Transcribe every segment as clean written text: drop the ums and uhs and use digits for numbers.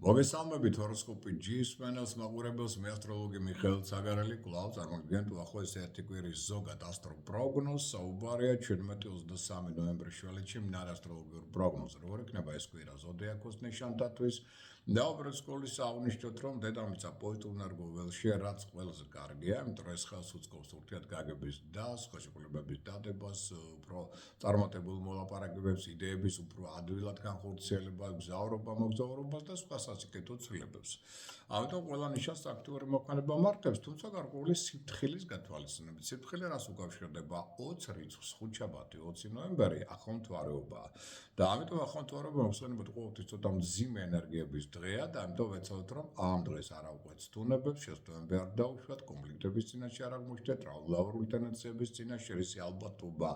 მოგესალმებით ჰოროსკოპი G-ის მენელს მაყურებელს მე ასტროლოგი მიხეილ ცაგარელი კვლავ წარმოგიდგენთ უახლოესი ერთი კვირის ზოგად ასტრო პროგნოზს. საუბარია 17-23 ნოემბრის შველეთში მნარ ასტროლოგიურ პროგნოზზე. როგორ იქნება ეს კვირა ზოდიაქოს ნიშანთათვის? დაუბრუნდით სკოლის აღნიშნოთ, რომ დედამიწა პოზიტიურ ენერგიულ ველშია, რაც ყველაზე კარგია, იმიტომ რომ ეს ხელს უწყობს ურთიერთგაგების და სხვა შეკლებების დადებას, უფრო წარმატებულ მოლაპარაკებებს, იდეების უფრო ადვილად განხორციელებას, გზავრობა, მოგზაურობას და სხვა სასიკეთო ცვლილებებს. ამიტომ ყველა ნიშანს აქტიური მოქმედება მართებს, თუმცა გარკვეული სიფრთხილის გათვალისწინებით. სიფრთხილე რას უკავშირდება? 20 რიცხვს, ხუთშაბათი, 20 ნოემბერი ახლომთვარეობაა. და ამიტომ ახლომთვარეობა მოხსენებოდ ყოველთვის ცოტა მძიმე ენერგიების დღეა და ამიტომ ვეცადოთ, რომ ამ დღეს არ ავყვეთ სტუნებებს, შეცდომები არ დაუშვათ, კონფლიქტების წინაშე არ აღმოჩნდეთ, ტრავლავრული ტენდენციების წინაშე, რის ალბათობა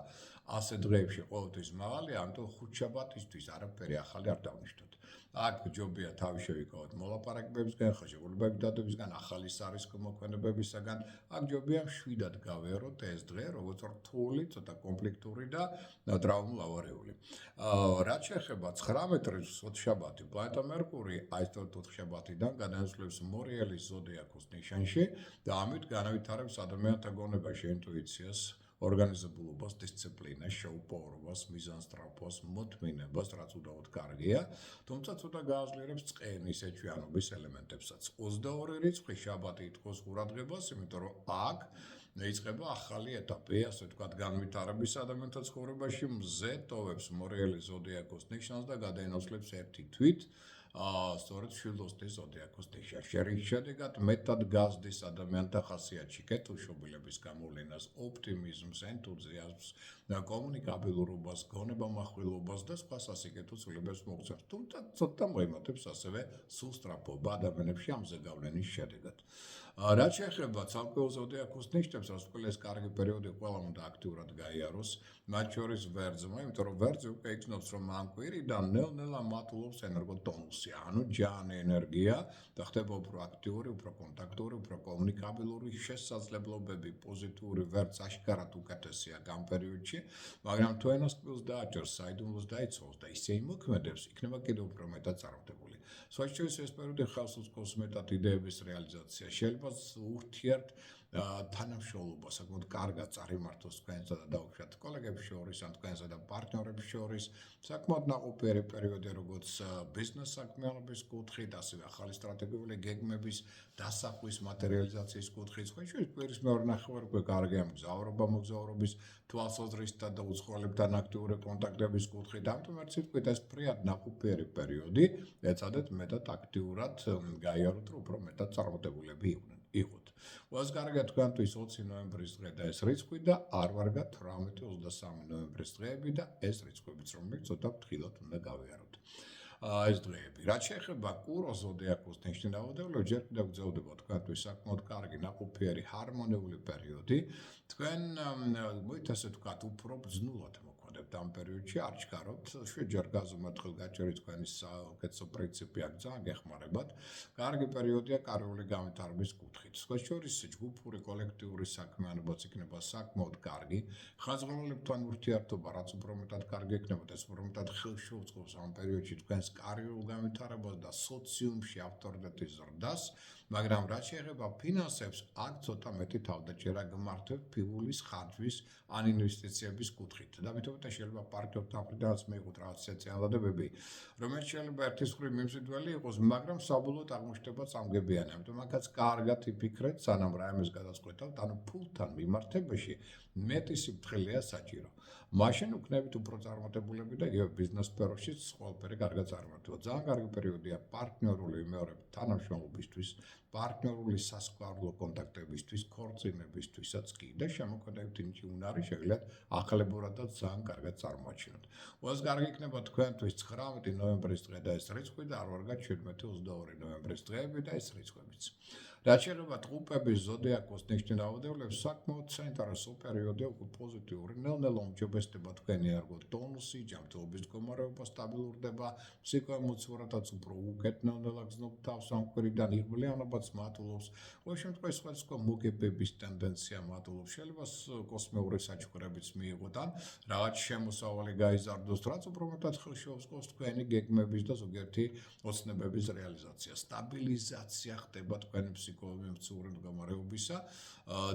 ასე დღეებში ყოველთვის მაღალია, ამიტომ ხუთშაბათისთვის არაფერი ახალი არ დავნიშნოთ. აქ ჯობია თავი შევიკავოთ მოლაპარაკებებისგან, ხელშეკრულებების დადებისგან, ახალი სარისკო მოქმედებებისგან. აქ ჯობია შვიდად გავეღოთ ეს დღე, როგორც რთული, ცოტა კონფლიქტური და ტრავმულავარეული. რაც შეეხება 19 რიცხვს, ოთხშაბათი, პლანეტა მერკური აი ეს ოთხშაბათიდან განაცხადებს მორიელის ზოდიაქოს ნიშანში და ამით განავითარებს ადამიანთა გონებაში ინტუიციას, ორგანიზებულობას, დისციპლინას, შეუპოვრობას, მიზანსწრაფვას, მოთმინებას, რაც უდავოდ კარგია, თუმცა ცოტა გააძლიერებს წყენის ეჩვიანობის ელემენტებსაც. 22 რიცხვი შაბათი ითხოვს ყურადღებას, იმიტომ რომ აქ იწყება ახალი ეტაპი, ასე ვთქვათ, განვითარების ადამიანთა ცხოვრებაში, მზე ტოვებს მორიელის ზოდიაქოს ნიშანს და გადაინაცვლებს ერთი თვით სწორედ შილდოსნის ზოდიაქოს ნიშანს. შედეგად მეტად გაზრდის ადამიანთა ხასიათში კეთილშობილების გამოვლენას, ოპტიმიზმს, ენთუზიაზმს, კომუნიკაბილურობას, გონებამახვილობას და სხვა სასიკეთო ცვლილებებს მოგწევს. თუმცა ცოტა მოემატებს ასევე სულსწრაფობა ადამიანებში ამ ზეგავლენის შედეგად. რაც შეეხება ცალკეულ ზოდიაქოს ნიშნებს, რაც ყველა ეს კარგი პერიოდი ყველა უნდა აქტიურად გაიაროს, მათ შორის ვერძმა, იმიტომ რომ ვერძი უკვე იგრძნობს, რომ ამ კვირიდან ნელ-ნელა მატულობს ენერგოტონუსი, ანუ ჯანი ენერგია და ხდება უფრო აქტიური, უფრო კონტაქტური, უფრო კომუნიკაბილური, შესაძლებლობები პოზიტიური, ვერც აშკარად უკეთესია ამ პერიოდში, მაგრამ თუ ენას კბილს დააჭერს, საიდუმლოს დაიცოვს და ისე იმოქმედებს, იქნება კიდევ უფრო მეტად წარმატებული. სხვა შორის ეს პერიოდი ხელს უწყობს მეტად იდეების რეალიზაციას. შეიძლება ურთიერთ თანამშრომლობა საკმაოდ კარგად წარიმართოს თქვენსა და დაუშვათ კოლეგებს შორის, ან თქვენსა და პარტნიორებს შორის, საკმაოდ ნაყოფიერი პერიოდი, როგორც ბიზნეს საქმიანობის კუთხით, ასევე ახალი სტრატეგიული გეგმების დასახვის, მატერიალიზაციის კუთხით. სხვა შორის კვირის მეორე ნახევარი უკვე კარგია მგზავრობა, მოგზაურობის თვალსაზრისით და უცხოელებთან აქტიური კონტაქტების კუთხით. ამიტომ ერთ სიტყვით ეს ფრიად ნაყოფიერი პერიოდი, ეცადეთ მეტად აქტიურად გაიაროთ, რომ უფრო მეტად წარმატებულები იყოთ. ყველას კარგია თქვენთვის 20 ნოემბრის დღე და ეს რიცხვი და არ ვარგათ 18-23 ნოემბრის დღეები და ეს რიცხვებიც, რომელიც ცოტა ფრთხილად უნდა გავიაროთ. ეს დღეები. რაც შეეხება კუროს ზოდიაქოს ნიშნის დაავადებულებს, ჯერ კიდევ გრძელდება თქვენთვის საკმაოდ კარგი, ნაყოფიერი, ჰარმონიული პერიოდი. თქვენ მოით ასე ვთქვათ, უფრო ბრძნულად მოქმედებთ ამ პერიოდში, არ ჩქარობთ, შვიდჯერ გაზომერთხელ გაჭერით თქვენი საუკეთესო პრინციპი აქ ძალიან გეხმარებათ. კარგი პერიოდია კარიული განვითარების კუთხით. სხვა შორის ჯგუფური, კოლექტიური საქმიანობაც იქნება საკმაოდ კარგი. ხაზგასმალებთან ურთიერთობა, რაც უფრო მეტად კარგი იქნებოდა, ეს უფრო მეტად ხელს შეუწყობს ამ პერიოდში თქვენს კარიერულ განვითარებას და სოციუმში ავტორიტეტის ზრდას, მაგრამ რაც შეეხება ფინანსებს, აქ ცოტა მეტი თავდაჭერა გმართვებთ ფიგურის ხარჯვის ან ინვესტიციების კუთხით. და მითუმეტე შეიძლება პარტნიორთან მხრიდანაც მიიღოთ რაღაც სპეციალობები, რომელიც შეიძლება ერთის მხრივ მიმზიდველი იყოს, მაგრამ საბოლოოდ აღმოჩნდება წამგებიანი. ამიტომ აქაც კარგად იფიქრეთ, სანამ რაიმეს გადაწყვეტავთ, ანუ ფულთან მიმართებაში მეტი სიფრთხილეა საჭირო. მაშინ უქნებით უფრო წარმატებულები და იგივე ბიზნეს სფეროშიც ყველაფერი კარგად წარმართება. ძალიან კარგი პერიოდია პარტნიორული იმეორებ თანამშრომლობისთვის, პარტნიორული სასქესო კონტაქტებისთვის, ქორწინებისთვისაც კი და შემოქმედებითი უნარი შეგიძლიათ ახლებურადაც ძალიან კარგად წარმოაჩინოთ. ყველას კარგი იქნება თქვენთვის 19 ნოემბრის დღე და ეს რიცხვი და არ ვარგათ 17-22 ნოემბრის დღეები და ეს რიცხვებიც. რაც შეეხება ტყუპების ზოდიაქოს ნიშნავადებლებს, საკმაოდ საინტერესო პერიოდია უკვე პოზიტიური, ნელ-ნელა უმჯობესდება თქვენი ერგო ტონუსი, ჯანმრთელობის მდგომარეობა სტაბილურდება, ფსიქოემოციურადაც უფრო უკეთ ნელ-ნელა გრძნობს თავს ამ კვირიდან, იღბლიანობაც მატულობს, ყოველ შემთხვევაში სხვადასხვა მოგებების ტენდენცია მატულობს, შეიძლება კოსმეური საჩუქრებიც მიიღოთ, ან რაღაც შემოსავალი გაიზარდოს, რაც უფრო მეტად ხელშეუწყობს თქვენი გეგმების და ზოგიერთი ოცნებების რეალიზაცია. სტაბილიზაცია ხდება თქვენი ფსიქოემოციური მდგომარეობისა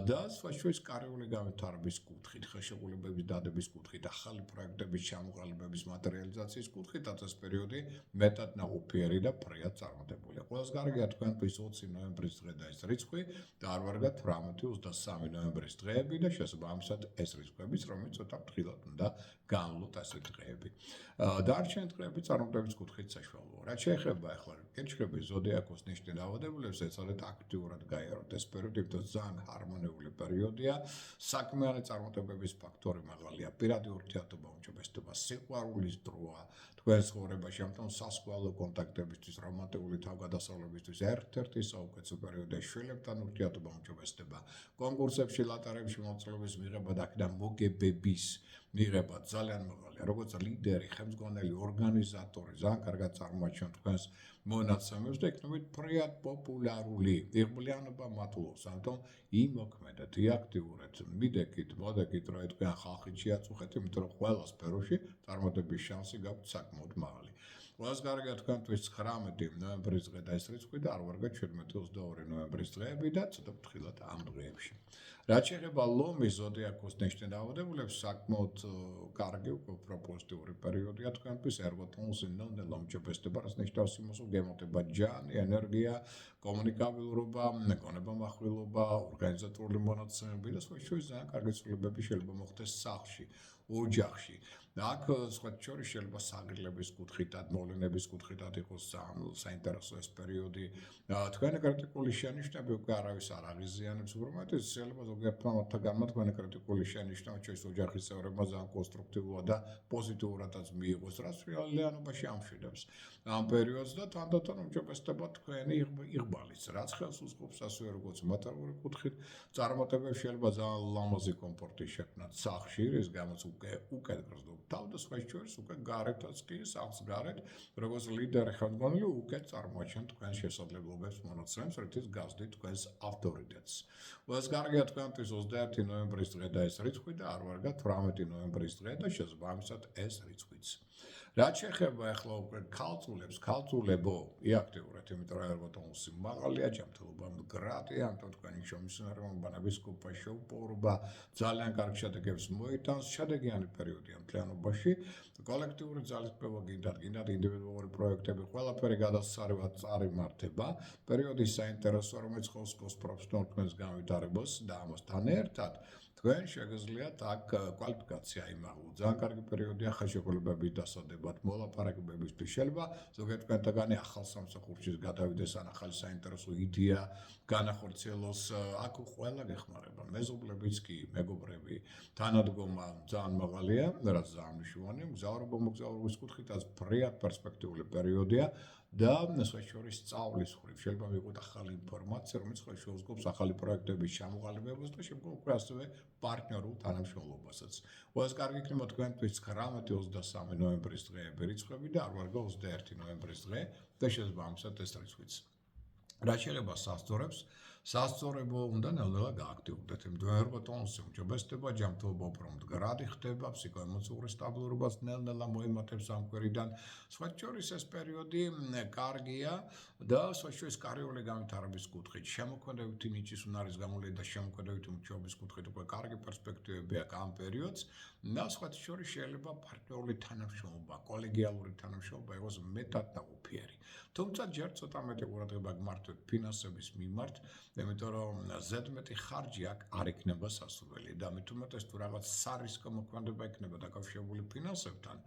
და სხვაშორის კარიული განვითარების კუთხით, ხელშეკრულებების დადების კუთხით, ახალი პროექტების ჩამოყალიბების მატერიალიზაციის კუთხით, ეს პერიოდი მეტად ნაყოფიერი და ფრიად წარმატებულია. ყველას კარგია თქვენთვის 20 ნოემბრის დღე და ეს რიცხვი და არ ვარგათ 18-23 ნოემბრის დღეები და შესაბამისად ეს რიცხვებიც, რომელიც ცოტა ფრთხილად უნდა განვლოთ ასეთი დღეები. დარჩენილი დღეები წარმატების კუთხით საშუალოა. რაც შეეხება ახლა კენჭრების ზოდიაქოს ნიშნით დაავადებულებს, ეცადეთ აქტიურად გაიაროთ ეს პერიოდი, იმიტომ ძალიან ჰარმონიული პერიოდია, საქმიანი წარმატებების ფაქტორი მაღალია, პირადი ურთიერთობა უმჯობესდება, სიყვარულის დროა, თქვენ ცხოვრებაში ამიტომ სასკვალო კონტაქტებისთვის, რომანტიკული თავგადასავლებისთვის ერთ-ერთი საუკეთესო პერიოდია, შვილებთან ურთიერთობა უმჯობესდება, კონკურსებში, ლატარებში მონაწილეობის მიღება და აქედან მოგებების მიღება ძალიან მაღალია, როგორც ლიდერი, ხელმძღვანელი, ორგანიზატორი, ძალიან კარგად წარმოაჩენთ თქვენს მონაცემებს და იქნებით ფრიად პოპულარული, იღბლიანობა მატულობს, ამიტომ იმოქმედეთ, იაქტიურეთ, მიდექით, მოდექით, რომ თქვენ ხალხით შეაწუხეთ, იმიტომ რომ ყველა სფეროში წარმატების შანსი გაქვთ საკმაოდ მაღალი. ყველას კარგია თქვენთვის 19 ნოემბრის დღე და ეს რიცხვი და არ ვარგათ 17-22 ნოემბრის დღეები და ცოტა ფრთხილად ამ დღეებში. რაც შეეხება ლომის ზოდიაქოს ნიშნით დაავადებულებს, საკმაოდ კარგი, უფრო პოზიტიური პერიოდია თქვენთვის, ერგო ტონუსი ნელ-ნელა უმჯობესდება, რაც ნიშნავს იმას, რომ გემოთება ჯანი, ენერგია, კომუნიკაბილურობა, გონებამახვილობა, ორგანიზატორული მონაცემები და სხვაშორის ძალიან კარგი ცვლილებები შეიძლება მოხდეს სახლში, ოჯახში. აქ სხვაშორის შეიძლება საგრილების კუთხითაც, მოვლენების კუთხითაც იყოს საინტერესო ეს პერიოდი. თქვენი კრიტიკული შენიშვნები უკვე არავის არ აღიზიანებს, უბრალოდ შეიძლება ზოგიერთმა მათგანმა თქვენი კრიტიკული შენიშვნა ჩვენს ოჯახის წევრებმა ძალიან კონსტრუქტიულად და პოზიტიურადაც მიიღოს, რაც რეალიანობაში ამშვიდებს ამ პერიოდს და თანდათან უმჯობესდება თქვენი იღბალიც, რაც ხელს უწყობს ასევე როგორც მატერიალური კუთხით, წარმატებებს შეიძლება ძალიან ლამაზი კომფორტი შექმნათ სახლში, რის გამოც უკეთ გრძნობს თავ და სხვაშორის უკვე გარეთაც კი სახლს გარეთ, როგორც ლიდერი ხელმძღვანელი უკეთ წარმოაჩენთ თქვენს შესაძლებლობებს მონაცემებს, რითიც გასდით თქვენს ავტორიტეტს. ყველას კარგია თქვენთვის 21 ნოემბრის დღე და ეს რიცხვი და არ ვარგათ 18 ნოემბრის დღე და შესაბამისად ეს რიცხვიც. რაც შეეხება ახლა უკვე ქალწულებს, ქალწულებო, იაქტიურეთ, იმიტომ რომ ერგო ტონუსი მაღალია, ჯანმრთელობა მდგრადია, ამიტომ თქვენი შემისვენებობა, ნაბისკოპა, შეუპოვრობა ძალიან კარგ შედეგებს მოიტანს, შედეგიანი პერიოდია მთლიანობაში, კოლექტიური ძალისხმევა გინდათ ინდივიდუალური პროექტები, ყველაფერი გადასარევად წარიმართება, პერიოდი საინტერესოა, რომელიც ხელს უწყობს პროფესიონალ თქვენს განვითარებას და ამასთან ერთად თქვენ შეგიძლიათ აქ კვალიფიკაცია იმაღლოთ. ძალიან კარგი პერიოდია ხელშეკრულებების დასადებად, მოლაპარაკებებისთვის. შეიძლება ზოგიერთ თქვენთაგანი ახალ სამსახურში გადავიდეს ან ახალი საინტერესო იდეა განახორციელოს, აქ ყველა გეხმარება. მეზობლებიც კი, მეგობრები, თანადგომა ძალიან მაღალია, რაც ძალიან მნიშვნელოვანია. მგზავრობა მოგზაურობის კუთხითაც ფრიად პერსპექტიული პერიოდია. და სხვაშორის სწავლის ხრივ შეიძლება მიიღოთ ახალი ინფორმაცია, რომელიც ხელს შეუწყობს ახალი პროექტების ჩამოყალიბებას და შემდგომ უკვე ასევე პარტნიორულ თანამშრომლობასაც. ყველას კარგი იქნება თქვენთვის 19-23 ნოემბრის დღეები რიცხვები და არ ვარგა 21 ნოემბრის დღე და შესაბამისად ეს რიცხვიც. რაც შეეხება სასწორებს, სასწორებო უნდა ნელ-ნელა გააქტიურდეთ, იმიტომ რომ ერგო ტონუსი უმჯობესდება, ჯანმრთელობა უფრო მდგრადი ხდება, ფსიქოემოციური სტაბილურობას ნელ-ნელა მოიმატებს ამ კვირიდან. სხვაშორის ეს პერიოდი კარგია და სხვაშორის კარიული განვითარების კუთხით, შემოქმედებითი ნიჭის უნარის გამოვლენა და შემოქმედებითი მუშაობის კუთხით უკვე კარგი პერსპექტივები აქვს ამ პერიოდს და სხვაშორის შეიძლება პარტნიორული თანამშრომლობა, კოლეგიალური თანამშრომლობა იყოს მეტად ნაყოფიერი. თუმცა ჯერ ცოტა მეტი ყურადღება გმართოთ ფინანსების მიმართ, იმიტომ რომ ზედმეტი ხარჯი აქ არ იქნება სასურველი და მით უმეტეს თუ რაღაც სარისკო მოქმედება იქნება დაკავშირებული ფინანსებთან,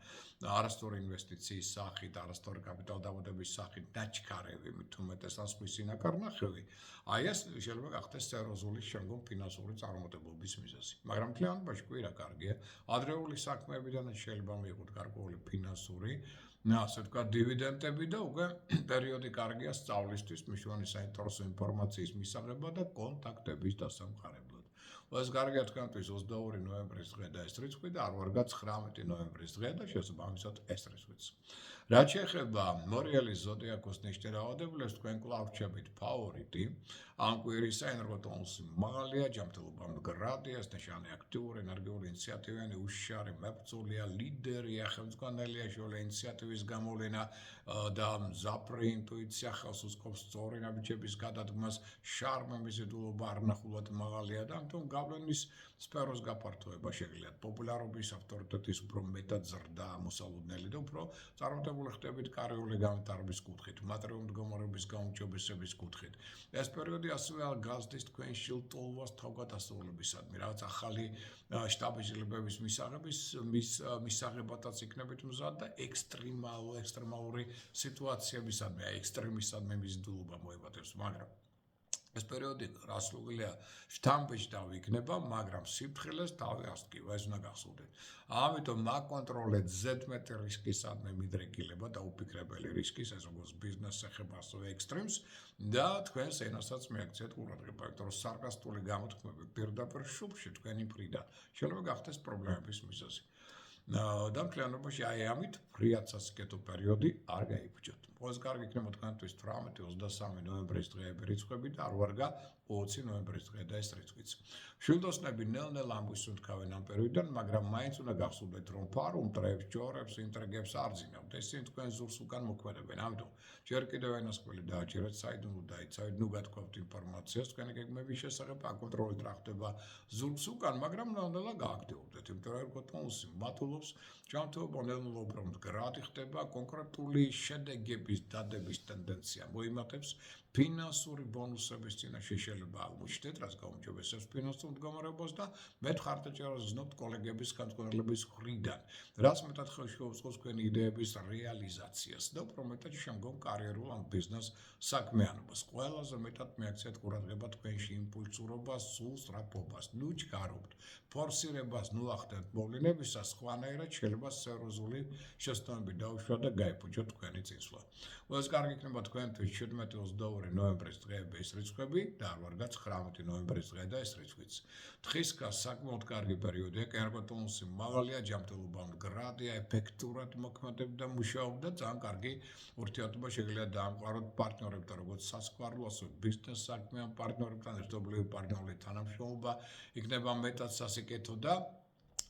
არასწორი ინვესტიციის სახით, არასწორი კაპიტალ დამატების სახით, დაჩქარები, მით უმეტეს ან სხვისი ნაკარნახევი, აი ეს შეიძლება გახდეს სერიოზული შემდგომ ფინანსური წარმატებობის მიზეზი. მაგრამ მთლიანობაში კი რა კარგია, ადრეული საქმეებიდან შეიძლება მიიღოთ გარკვეული ფინანსური ასე ვთქვათ, დივიდენდები და უკვე პერიოდი კარგია სწავლისთვის, მნიშვნელოვანი საინტერესო ინფორმაციის მისაღებად და კონტაქტების დასამყარებლად. ეს კარგია თქვენთვის 22 ნოემბრის დღე და ეს რიცხვი და არ ვარგა 19 ნოემბრის დღე და შესაბამისად ეს რიცხვიც. რაც შეეხება მორიელის ზოდიაქოს ნიშნულ რაოდენობას, თქვენ კვლავ რჩებით ფავორიტი. ამ კვირის ენერგოტონუსი მაღალია, ჯანმრთელობა მდგრადია, ეს ნიშანი აქტიური, ენერგიული, ინიციატივიანი, უშიშარი, მებრძოლია, ლიდერია, ხელმძღვანელია, შეუძლია ინიციატივის გამოვლენა და მზაფრი ინტუიცია ხელს უწყობს სწორი ნაბიჯების გადადგმას, შარმა, მიზიდულობა არნახულად მაღალია და ამიტომ გავლენის სფეროს გაფართოება შეგიძლიათ. პოპულარობის, ავტორიტეტის უფრო მეტად ზრდა მოსალოდნელი და უფრო წარმატებული ხდებით კარიერული განვითარების კუთხით, მატერიალური მდგომარეობის გაუმჯობესების კუთხით. ეს პერიოდი ასევე გაზრდის თქვენ შილ ტოლვას თავგადასავლებისადმი, რაღაც ახალი შტაბის მისაღებადაც იქნებით მზად და ექსტრემალური სიტუაციებისადმი, ექსტრემისადმი მიზიდულობა მოებადებს, მაგრამ ეს პერიოდი გასულია შთამბეჭდავი იქნება, მაგრამ სიფრთხილეს თავი ასტკივა, ეს უნდა გახსოვდეთ. ამიტომ მაკონტროლეთ ზედმეტი რისკისადმი მიდრეკილება და უფიქრებელი რისკის, ეს როგორც ბიზნესს ეხება, ასევე ექსტრემს და თქვენს ენასაც მიაქციეთ ყურადღება, იმიტომ რომ სარკასტული გამოთქმები პირდაპირ შუბში თქვენი მხრიდან შეიძლება გახდეს პრობლემების მიზეზი. და მთლიანობაში აი ამით ფრიად სასიკეთო პერიოდი არ გაიფუჭოთ. ყველაზე კარგი იქნება თქვენთვის 18-23 ნოემბრის დღეები რიცხვები და არ ვარგა 20 ნოემბრის დღე და ეს რიცხვიც. შვილდოსნები ნელ-ნელა ამგვისუნთქავენ ამ პერიოდიდან, მაგრამ მაინც უნდა გახსოვდეთ, რომ ფარო მტრებს, ჯორებს, ინტრიგებს არ ძინავთ. ესენი თქვენ ზურს უკან მოქმედებენ. ამიტომ ჯერ კიდევ ენასკველი დააჭერეთ, საიდუმლო დაიცავით, ნუ გათქვავთ ინფორმაციას თქვენი გეგმების შესახებ, აკონტროლეთ რა ხდება ზურს უკან, მაგრამ ნელ-ნელა გააქტიურდეთ, იმიტომ რომ ერგოტონუსი მატულობს, ჯანმრთელობა ნელ-ნელა უფრო მდგრადი ხდება, კონკრეტული შედეგების დადების ტენდენცია მოიმატებს, ფინანსური ბონუსების წინაშე შეიძლება აღმოჩნდეთ, რაც გაუმჯობესებს ფინანსურ მდგომარეობას და მეტ ხარდაჭერას გზნობთ კოლეგების განწყობილების მხრიდან, რაც მეტად ხელში შეუწყობს თქვენი იდეების რეალიზაციას და უფრო მეტად შემდგომ კარიერულ ან ბიზნეს საქმიანობას. ყველაზე მეტად მიაქციეთ ყურადღება თქვენში იმპულსურობას, სულ სწრაფობას, ნუ ჩქარობთ, ფორსირებას ნუ ახდენთ მოვლენებისას, სხვანაირად შეიძლება სერიოზული შეცდომები დაუშვათ და გაიფუჭოთ თქვენი წინსვლა. ეს კარგი იქნება თქვენთვის 17-22 ნოემბრის დღეები ეს რიცხვები და არ ვარგა 19 ნოემბრის დღე და ეს რიცხვიც. თხისკას საკმაოდ კარგი პერიოდია, ენერგოტონუსი მაღალია, ჯანმრთელობა მდგრადია, ეფექტურად მოქმედებ და მუშაობ და ძალიან კარგი ურთიერთობა შეგიძლიათ დაამყაროთ პარტნიორებთან, როგორც სასქვარო, ასევე ბიზნეს საქმიან პარტნიორებთან, ერთობლივი პარტნიორული თანამშრომლობა იქნება მეტად სასიკეთო და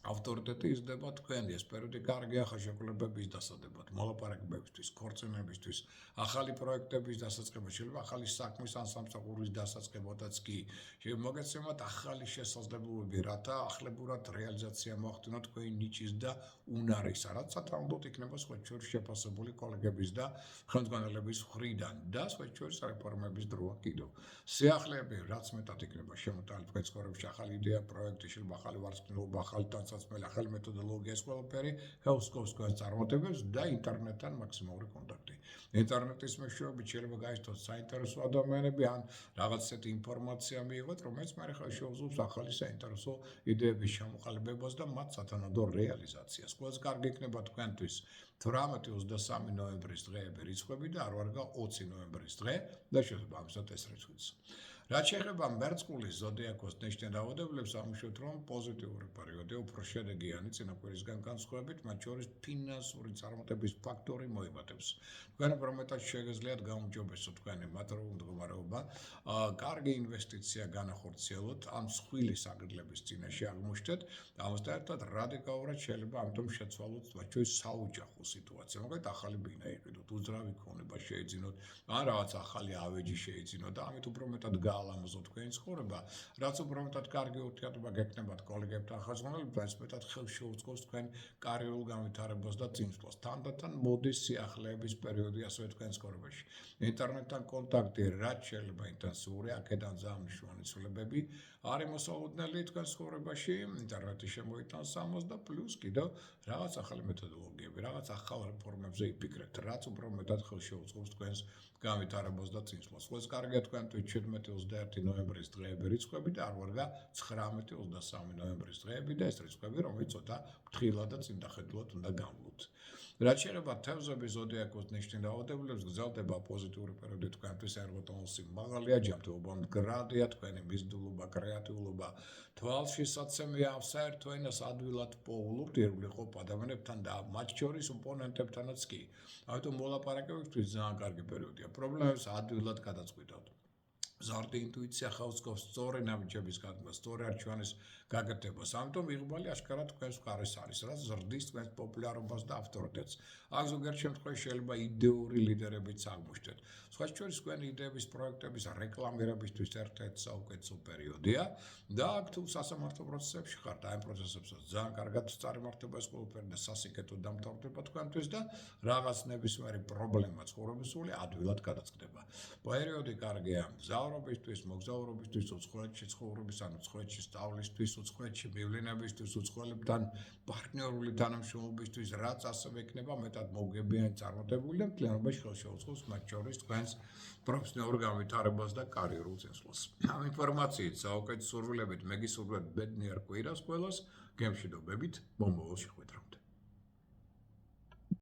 ავტორიტეტი იზრდება თქვენი. ეს პერიოდი კარგია ხელშეკრულებების დასადებად, მოლაპარაკებებისთვის, ქორწინებისთვის, ახალი პროექტების დასაწყებად, შეიძლება ახალი საქმის ან სამსახურის დასაწყებადაც კი. მოგეცემათ ახალი შესაძლებლობები, რათა ახლებურად რეალიზაცია მოახდინოთ თქვენი ნიჭის და უნარისა, რაც სათანადოდ იქნება სხვა შორის შეფასებული კოლეგების და ხელმძღვანელების მხრიდან და სხვა შორის რეფორმების დროა კიდევ. სიახლეები, რაც მეტად იქნება შემოტანილი თქვენ ცხოვრებაში, ახალი იდეა, პროექტი, შეიძლება ახალი ვარცხნილობა, ახალი საცმელი, ახალი მეთოდოლოგია, ეს ყველაფერი ხელსკობს თქვენს წარმატებებს და ინტერნეტთან მაქსიმალური კონტაქტი. ინტერნეტის მეშვეობით შეიძლება გაიცნოთ საინტერესო ადამიანები ან რაღაც ისეთი ინფორმაცია მიიღოთ, რომელიც მე ხელს შეუძლებს ახალი საინტერესო იდეების ჩამოყალიბებას და მათ სათანადო რეალიზაციას. ყველაზე კარგი იქნება თქვენთვის 18-23 ნოემბრის დღეები რიცხვები და არ ვარგა 20 ნოემბრის დღე და შესაბამისად ეს რიცხვიც. რაც შეეხება მერწყულის ზოდიაქოს ნიშნულ რაოდენობას, ამუშავებთ, რომ პოზიტიური პერიოდია, უფრო შედეგიანი წინაპირისგან განსხვავებით, მათ შორის ფინანსური წარმატების ფაქტორი მოიმატებს. თქვენ უფრო მეტად შეგიძლიათ გაუმჯობესოთ თქვენი მატერიალური მდგომარეობა, კარგი ინვესტიცია განახორციელოთ, ან მსხვილი საგრძელების წინაშე აღმოჩნდეთ, ამასთან ერთად რადიკალურად შეიძლება ამიტომ შეცვალოთ მათ შორის საოჯახო სიტუაცია, მაგალითად ახალი ბინა იყიდოთ, უძრავი ქონება შეეძინოთ, ან რაღაც ახალი ავეჯი შეეძინოთ და ამით უფრო მეტად ალამაზო თქვენი ცხოვრება, რაც უფრო მეტად კარგი ურთიერთობა გექნებათ კოლეგებთან, ხელმძღვანელებთან, ეს მეტად ხელს შეუწყობს თქვენ კარიერულ განვითარებას და წინსვლას. თანდათან მოდის სიახლეების პერიოდი ასევე თქვენ ცხოვრებაში. ინტერნეტთან კონტაქტი, რაც შეიძლება ინტენსიური, აქედან ძალიან მნიშვნელოვანი ცვლილებები არის მოსალოდნელი თქვენ ცხოვრებაში, ინტერნეტი შემოიტანს ამას და პლუს კიდევ რაღაც ახალი მეთოდოლოგიები, რაღაც ახალ რეფორმებზე იფიქრეთ, რაც უფრო მეტად ხელს შეუწყობს თქვენს განვითარებას და წინსვლას. ეს კარგია თქვენთვის 17 21 ნოემბრის დღეები რიცხვები და არ ვარგა 19-23 ნოემბრის დღეები და ეს რიცხვები, რომელიც ცოტა ფრთხილად და წინდახედულად უნდა გამლოთ. რაც შეეხება თევზების ზოდიაქოს ნიშნულ დაავადებულებს, გრძელდება პოზიტიური პერიოდი თქვენთვის, ერგოტონუსი მაღალია, ჯანმრთელობა მდგრადია, თქვენი მიზიდულობა, კრეატიულობა, თვალშისაცემია, საერთო ენას ადვილად პოულობთ ირგვლივ ადამიანებთან და მათ შორის ოპონენტებთანაც კი. ამიტომ მოლაპარაკებისთვის ძალიან კარგი პერიოდია. პრობლემებს ადვილად გადაწყვიტავთ. ზარდი ინტუიცია ხავსკობს სწორი ნაბიჯების გაგმა, სწორი არჩევანის გაკეთებას. ამიტომ მიღბალი აშკარად თქვენს მხარეს არის, რაც ზრდის თქვენს პოპულარობას და ავტორიტეტს. აქ ზოგიერთ შემთხვევაში შეიძლება იდეური ლიდერებიც აღმოჩნდეთ. სხვა შორის თქვენი იდეების პროექტების რეკლამირებისთვის ერთ-ერთი საუკეთესო პერიოდია და აქ თუ სასამართლო პროცესებში ხართ, აი ამ პროცესებსაც ძალიან კარგად წარიმართება ეს ყველაფერი და სასიკეთო დამთავრდება თქვენთვის და რაღაც ნებისმიერი პრობლემა ცხოვრებისული ადვილად გადაწყდება. პერიოდი კარგია მგზავრობისთვის, მოგზაურობისთვის, უცხოეთში ცხოვრების, ანუ უცხოეთში სწავლისთვის, უცხოეთში მივლინებისთვის, უცხოელებთან პარტნიორული თანამშრომლობისთვის, რაც ასევე იქნება მეტად მოგებიანი წარმატებული და მთლიანობაში ხელშეუწყობს მათ შორის თქვენს პროფესიონალურ განვითარებას და კარიერულ წინსვლას. ამ ინფორმაციით, საუკეთესო სურვილებით, მე გისურვებთ ბედნიერ კვირას ყველას, გემშვიდობებით, მომავალ შეხვედრამდე.